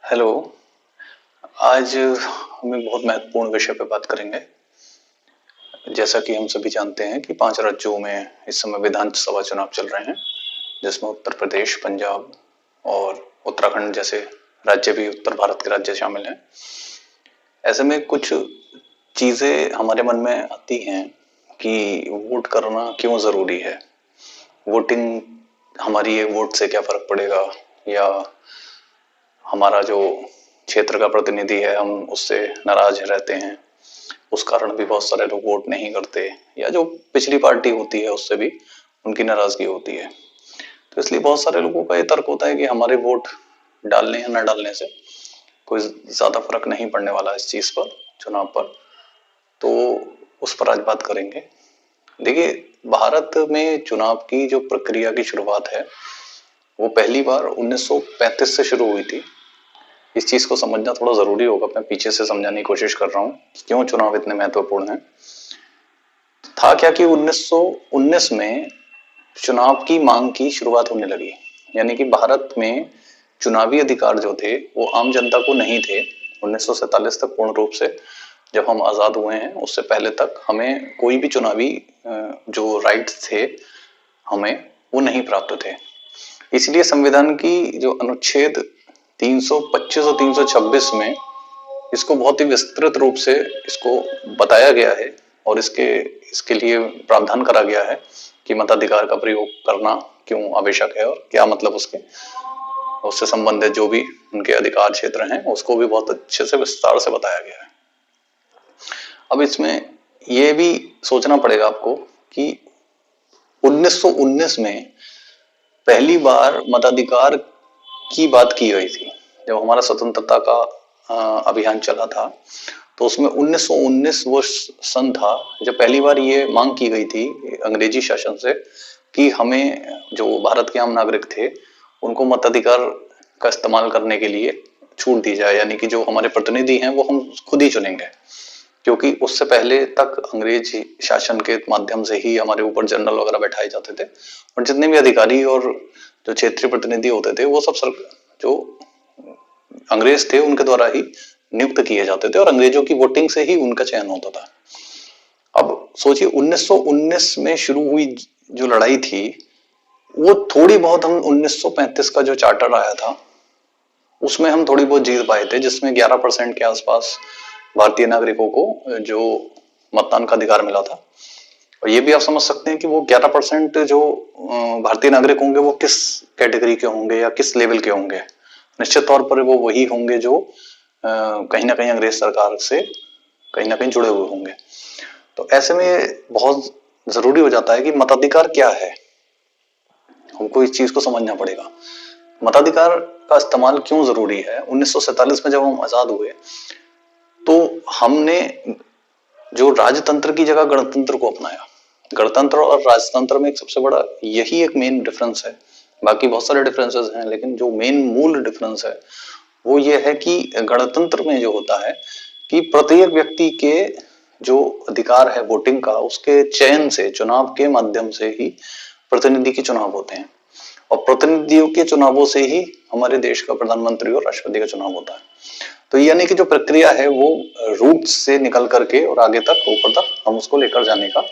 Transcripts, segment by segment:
Hello. आज हम एक बहुत महत्वपूर्ण विषय पे बात करेंगे। जैसा कि हम सभी जानते हैं कि 5 राज्यों में इस समय विधानसभा चुनाव चल रहे हैं, जिसमें उत्तर प्रदेश, पंजाब और उत्तराखंड जैसे राज्य भी उत्तर भारत के राज्य शामिल हैं। ऐसे में कुछ चीजें हमारे मन में आती हैं कि वोट करना क्यों जरूरी है, वोटिंग हमारी वोट से क्या फर्क पड़ेगा, या हमारा जो क्षेत्र का प्रतिनिधि है हम उससे नाराज रहते हैं, उस कारण भी बहुत सारे लोग वोट नहीं करते, या जो पिछली पार्टी होती है उससे भी उनकी नाराजगी होती है। तो इसलिए बहुत सारे लोगों का ये तर्क होता है कि हमारे वोट डालने या न डालने से कोई ज्यादा फर्क नहीं पड़ने वाला इस चीज पर, चुनाव पर। तो उस पर आज बात करेंगे। देखिए, भारत में चुनाव की जो प्रक्रिया की शुरुआत है वो पहली बार 1935 से शुरू हुई थी। इस चीज को समझना थोड़ा जरूरी होगा, मैं पीछे से समझाने की कोशिश कर रहा हूँ क्यों चुनाव इतने महत्वपूर्ण हैं। था क्या कि 1919 में चुनाव की मांग की शुरुआत होने लगी, यानी कि भारत में चुनावी अधिकार जो थे वो आम जनता को नहीं थे। 1947 तक पूर्ण रूप से, जब हम आजाद हुए हैं उससे पहले तक हमें कोई भी चुनावी जो राइट्स थे हमें वो नहीं प्राप्त थे। इसलिए संविधान की जो अनुच्छेद 325 और 326 में इसको बहुत ही विस्तृत रूप से इसको बताया गया है, और इसके लिए प्रावधान करा गया है कि मताधिकार का प्रयोग करना क्यों आवश्यक है और क्या मतलब उससे संबंधित जो भी उनके अधिकार क्षेत्र हैं उसको भी बहुत अच्छे से विस्तार से बताया गया है। अब इसमें ये भी सोचना पड़ेगा आपको कि 1919 में पहली बार मताधिकार की बात की गई थी। जब हमारा स्वतंत्रता का अभियान चला था तो उसमें 1919 वो सन था जब पहली बार ये मांग की गई थी अंग्रेजी शासन से कि हमें जो भारत के आम नागरिक थे उनको मताधिकार का इस्तेमाल करने के लिए छूट दी जाए, यानी कि जो हमारे प्रतिनिधि हैं वो हम खुद ही चुनेंगे, क्योंकि उससे पहले तक अंग्रेज शासन के माध्यम से ही हमारे ऊपर जनरल वगैरह बैठाए जाते थे, और जितने भी अधिकारी और जो क्षेत्रीय प्रतिनिधि होते थे वो सब जो अंग्रेज थे उनके द्वारा ही नियुक्त किए जाते थे, और अंग्रेजों की वोटिंग से ही उनका चयन होता था। अब सोचिए 1919 में शुरू हुई जो लड़ाई थी वो थोड़ी बहुत हम 1935 का जो चार्टर आया था उसमें हम थोड़ी बहुत जीत पाए थे, जिसमें 11% के आसपास भारतीय नागरिकों को जो मतदान का अधिकार मिला था। और ये भी आप समझ सकते हैं कि वो 11% जो भारतीय नागरिक होंगे वो किस कैटेगरी के होंगे या किस लेवल के होंगे। निश्चित तौर पर वो वही होंगे जो कहीं ना कहीं अंग्रेज सरकार से कहीं ना कहीं जुड़े हुए होंगे। तो ऐसे में बहुत जरूरी हो जाता है कि मताधिकार क्या है, हमको इस चीज को समझना पड़ेगा। मताधिकार का इस्तेमाल क्यों जरूरी है। 1947 में जब हम आजाद हुए तो हमने जो राजतंत्र की जगह गणतंत्र को अपनाया। गणतंत्र और राजतंत्र में एक सबसे बड़ा यही एक मेन डिफरेंस है, बाकी बहुत सारे डिफरेंसेस हैं, लेकिन जो मेन मूल डिफरेंस है वो ये है कि गणतंत्र में जो होता है कि प्रत्येक व्यक्ति के जो अधिकार है वोटिंग का, उसके चयन से, चुनाव के माध्यम से ही प्रतिनिधि के चुनाव होते हैं, और प्रतिनिधियों के चुनावों से ही हमारे देश का प्रधानमंत्री और राष्ट्रपति का चुनाव होता है। तो यानी कि जो प्रक्रिया है वो रूट से निकल करके और आगे तक ऊपर तक हम उसको लेकर जाने का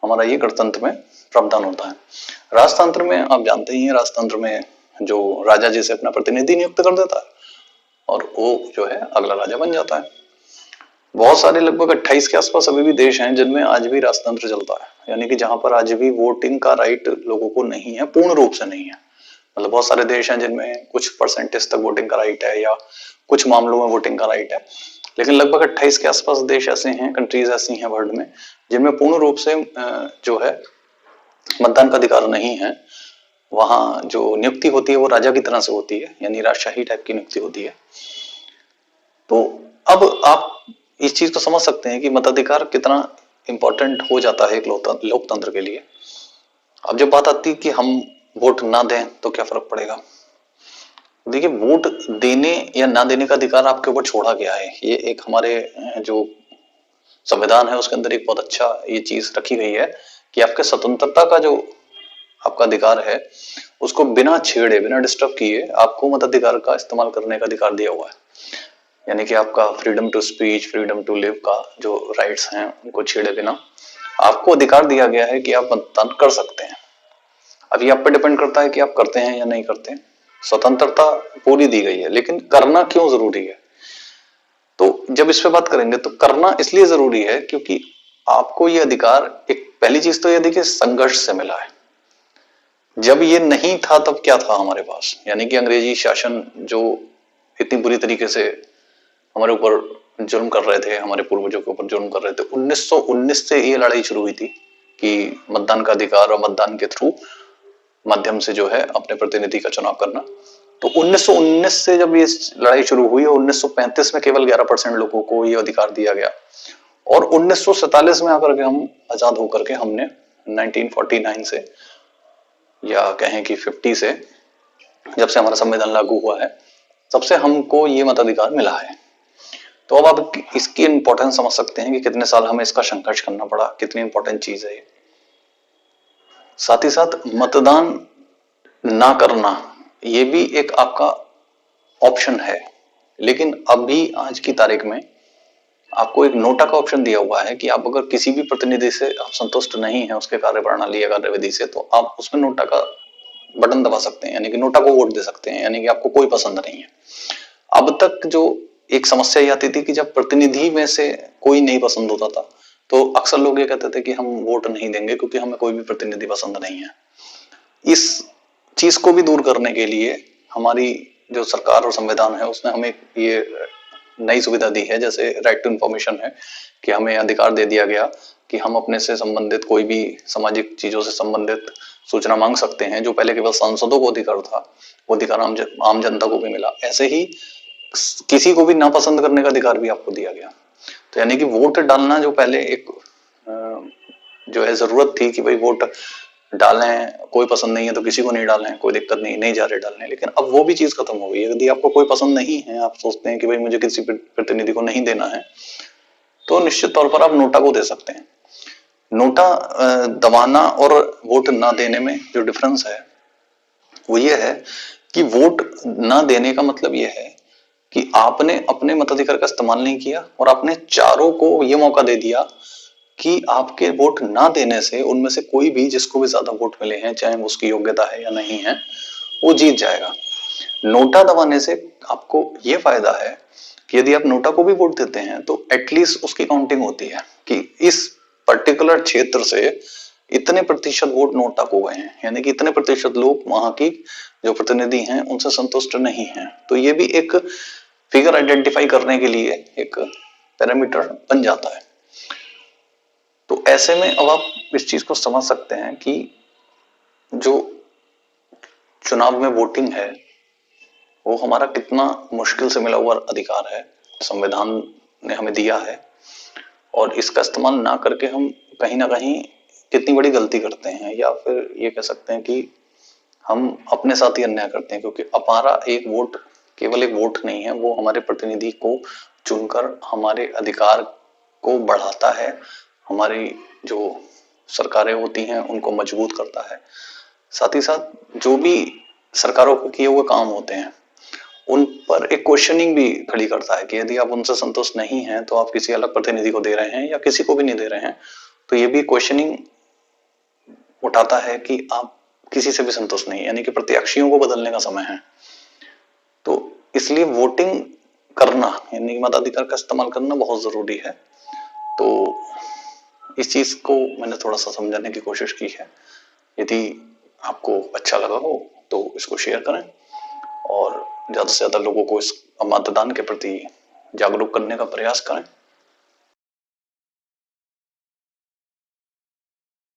हमारा ये गणतंत्र में प्रावधान होता है। राजतंत्र में आप जानते ही हैं, राजतंत्र में जो राजा जी से अपना प्रतिनिधि नियुक्त कर देता है और वो जो है अगला राजा बन जाता है। बहुत सारे लगभग 28 के आसपास अभी भी देश हैं जिनमें आज भी राजतंत्र चलता है, यानी कि जहां पर आज भी वोटिंग का राइट लोगों को नहीं है, पूर्ण रूप से नहीं है। मतलब बहुत सारे देश हैं जिनमें कुछ परसेंटेज तक वोटिंग का राइट है या कुछ मामलों में वोटिंग का राइट है, लेकिन लगभग 28 के आसपास देश ऐसे हैं, कंट्रीज ऐसी हैं वर्ल्ड में जिनमें पूर्ण रूप से जो है मतदान का अधिकार नहीं है। वहां जो नियुक्ति होती है वो राजा की तरह से होती है, यानी राजशाही टाइप की नियुक्ति होती है। तो अब आप इस चीज को समझ सकते हैं कि मताधिकार कितना इंपॉर्टेंट हो जाता है एक लोकतंत्र के लिए। अब जब बात आती है कि हम वोट ना दें तो क्या फर्क पड़ेगा। देखिए, वोट देने या ना देने का अधिकार आपके ऊपर छोड़ा गया है। ये एक हमारे जो संविधान है उसके अंदर एक बहुत अच्छा ये चीज रखी गई है कि आपके स्वतंत्रता का जो आपका अधिकार है उसको बिना छेड़े, बिना डिस्टर्ब किए आपको मताधिकार का इस्तेमाल करने का अधिकार दिया हुआ है। यानी कि आपका freedom to speech, freedom to live का जो राइट्स हैं उनको छेड़े बिना आपको अधिकार दिया गया है कि आप मतदान कर सकते हैं। अब ये आप पे डिपेंड करता है कि आप करते हैं या नहीं करते। स्वतंत्रता पूरी दी गई है, लेकिन करना क्यों जरूरी है? तो जब इस पे बात करेंगे तो करना इसलिए जरूरी है क्योंकि आपको ये अधिकार, एक पहली चीज तो ये देखिए, संघर्ष से मिला है। जब ये नहीं था तब क्या था हमारे पास, यानी कि अंग्रेजी शासन जो इतनी बुरी तरीके से हमारे ऊपर जुल्म कर रहे थे, हमारे पूर्वजों के ऊपर जुल्म कर रहे थे। 1919 से ये लड़ाई शुरू हुई थी कि मतदान का अधिकार और मतदान के थ्रू माध्यम से जो है अपने प्रतिनिधि का चुनाव करना। तो 1919 से जब ये लड़ाई शुरू हुई और 1935 में केवल 11% लोगों को ये अधिकार दिया गया और 1947 में आकर के हम आजाद होकर के हमने 1949 से या कहें कि 50 से, जब से हमारा संविधान लागू हुआ है, तब से हमको ये मताधिकार मिला है। तो अब आप इसकी इंपॉर्टेंस समझ सकते हैं कि कितने साल हमें इसका संघर्ष करना पड़ा, कितनी इंपॉर्टेंट चीज है ये। साथ ही साथ मतदान ना करना ये भी एक आपका ऑप्शन है, लेकिन अभी आज की तारीख में आपको एक नोटा का ऑप्शन दिया हुआ है कि आप अगर किसी भी प्रतिनिधि से आप संतुष्ट नहीं है उसके कार्य प्रणाली या कार्यविधि से, तो आप उसमें नोटा का बटन दबा सकते हैं, यानी कि नोटा को वोट दे सकते हैं, यानी कि आपको कोई पसंद नहीं है। अब तक जो एक समस्या ये आती थी कि जब प्रतिनिधि में से कोई नहीं पसंद होता था तो अक्सर लोग ये कहते थे कि हम वोट नहीं देंगे क्योंकि हमें कोई भी प्रतिनिधि पसंद नहीं है। इस चीज को भी दूर करने के लिए हमारी जो सरकार और संविधान है उसने हमें ये नई सुविधा दी है, जैसे राइट टू इंफॉर्मेशन है, कि हमें अधिकार दे दिया गया कि हम अपने से संबंधित कोई भी सामाजिक चीजों से संबंधित सूचना मांग सकते हैं। जो पहले केवल सांसदों को अधिकार था, वो अधिकार आम जनता को भी मिला। ऐसे ही किसी को भी नापसंद करने का अधिकार भी आपको दिया गया। तो यानी कि वोट डालना जो पहले एक जो है जरूरत थी कि भाई वोट डालें, कोई पसंद नहीं है तो किसी को नहीं डालें, कोई दिक्कत नहीं, नहीं जा रहे डालने, लेकिन अब वो भी चीज खत्म हो गई है। यदि आपको कोई पसंद नहीं है, आप सोचते हैं कि भाई मुझे किसी प्रतिनिधि को नहीं देना है, तो निश्चित तौर पर आप नोटा को दे सकते हैं। नोटा दबाना और वोट ना देने में जो डिफरेंस है वो ये है कि वोट ना देने का मतलब ये है कि आपने अपने मताधिकार का इस्तेमाल नहीं किया और आपने चारों को ये मौका दे दिया कि आपके वोट ना देने से उनमें से कोई भी, जिसको भी ज्यादा वोट मिले हैं, चाहे उसकी योग्यता है या नहीं है, वो जीत जाएगा। नोटा दबाने से आपको ये फायदा है कि यदि आप नोटा को भी वोट देते हैं तो एटलीस्ट उसकी काउंटिंग होती है कि इस पर्टिकुलर क्षेत्र से इतने प्रतिशत वोट नोटा को गए हैं, यानी कि इतने प्रतिशत लोग वहां की जो प्रतिनिधि हैं उनसे संतुष्ट नहीं हैं। तो ये भी एक फिगर आइडेंटिफाई करने के लिए एक पैरामीटर बन जाता है। तो ऐसे में अब आप इस चीज को समझ सकते हैं कि जो चुनाव में वोटिंग है वो हमारा कितना मुश्किल से मिला हुआ अधिकार है, संविधान ने हमें दिया है, और इसका इस्तेमाल ना करके हम कहीं ना कहीं कितनी बड़ी गलती करते हैं, या फिर ये कह सकते हैं कि हम अपने साथ ही अन्याय करते हैं। क्योंकि हमारा एक वोट केवल एक वोट नहीं है, वो हमारे प्रतिनिधि को चुनकर हमारे अधिकार को बढ़ाता है, हमारी जो सरकारें होती हैं उनको मजबूत करता है। साथ ही साथ जो भी सरकारों के किए हुए काम होते हैं उन पर एक क्वेश्चनिंग भी खड़ी करता है कि यदि आप उनसे संतुष्ट नहीं हैं तो आप किसी अलग प्रतिनिधि को दे रहे हैं या किसी को भी नहीं दे रहे हैं, तो ये भी क्वेश्चनिंग उठाता है कि आप किसी से भी संतुष्ट नहीं, यानी कि प्रत्याशियों को बदलने का समय है। तो इसलिए वोटिंग करना, यानी मताधिकार का इस्तेमाल करना बहुत जरूरी है। तो इस चीज को मैंने थोड़ा सा समझाने की कोशिश की है। यदि आपको अच्छा लगा हो तो इसको शेयर करें और ज्यादा से ज्यादा लोगों को इस मतदान के प्रति जागरूक करने का प्रयास करें।